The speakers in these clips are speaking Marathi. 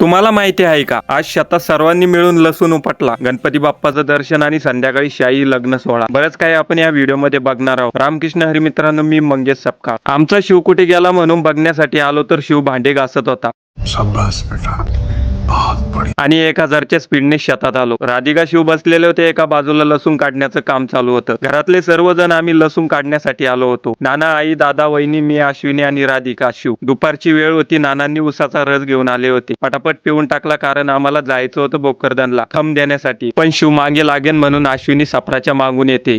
तुम्हाला माहिती आहे का, आज शेतात सर्वांनी मिळून लसूण उपटला. गणपती बाप्पाचं दर्शन आणि संध्याकाळी शाही लग्न सोहळा. बरंच काही आपण या व्हिडिओमध्ये बघणार आहोत. रामकृष्ण हरी मित्रांनो, मी मंगेश सपकाळ. आमचा शिव कुठे गेला म्हणून बघण्यासाठी आलो तर शिव भांडे घासत होता. शाबाश बेटा, बहुत बढिया. आणि 1000च्या स्पीडने शेतात आलो. राधिका शिव बसलेले होते, एका बाजूला लसूण काढण्याचं काम चालू होतं. घरातले सर्वजण आम्ही लसूण काढण्यासाठी आलो होतो. नाना, आई, दादा, वहिनी, मी, अश्विनी आणि राधिका. शिव. दुपारची वेळ होती. नानांनी उसाचा रस घेऊन आले होते. पटापट पिऊन टाकला, कारण आम्हाला जायचं होतं भोकरदनला थंब देण्यासाठी. पण शिव मागे लागेन म्हणून अश्विनी सफराच्या मागून येते.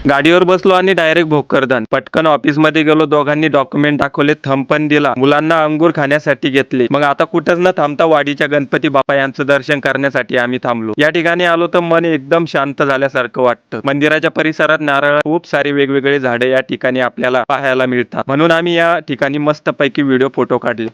गाडीवर बसलो आणि डायरेक्ट भोकरदन. पटकन ऑफिस मध्ये गेलो. दोघांनी डॉक्युमेंट दाखवले, थंब पण दिला. मुलांना अंगूर खाण्यासाठी घेतले. मग आता कुठंच न थांबता वाडीच्या गणपती बाप्पा यांचं दर्शन करण्यासाठी आम्ही थांबलो. या ठिकाणी आलो तर मन एकदम शांत झाल्यासारखं वाटतं. मंदिराच्या परिसरात नारळ, खूप सारी वेगवेगळी झाडे या ठिकाणी आपल्याला पाहायला मिळतात. म्हणून आम्ही या ठिकाणी मस्तपैकी व्हिडिओ फोटो काढले.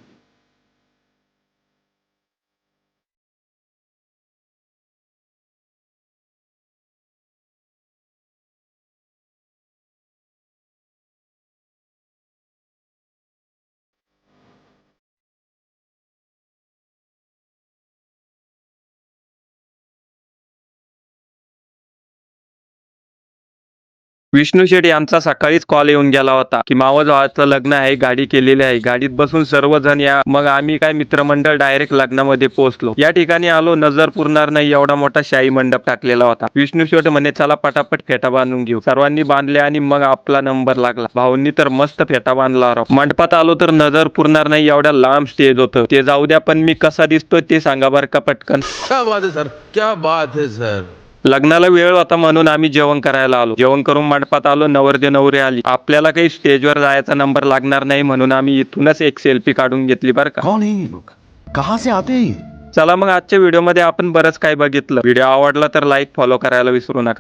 विष्णू शेठ यांचा सकाळीच कॉल येऊन गेला होता की मावळ भावाचं लग्न आहे, गाडी केलेली आहे. गाडीत बसून सर्वजण या. मग आम्ही काय मित्रमंडळ डायरेक्ट लग्नामध्ये पोहोचलो. या ठिकाणी आलो, नजर पुरणार नाही एवढा मोठा शाही मंडप टाकलेला होता. विष्णू शेठ म्हणे, चला पटापट फेटा बांधून घेऊ. सर्वांनी बांधले आणि मग आपला नंबर लागला. भाऊंनी तर मस्त फेटा बांधला राव. मंडपात आलो तर नजर पुरणार नाही एवढ्या लांब स्टेज होतं. ते जाऊ द्या, पण मी कसा दिसतोय ते सांगा बरं का पटकन. क्या बात है सर, क्या बात है सर. लग्नाला वेळ होता म्हणून आम्ही जेवण करायला आलो. जेवण करून मंडपात आलो. नवरदेव नवरी आली. आपल्याला काही स्टेजवर जायचा नंबर लागणार नाही म्हणून आम्ही इथूनच एक सेल्फी काढून घेतली बरं का. कौन है ये लोग, कहाँ से आते हैं ये? चला मग आजच्या व्हिडिओमध्ये आपण बरंच काही बघितलं. व्हिडिओ आवडला तर लाईक, फॉलो करायला विसरू नका.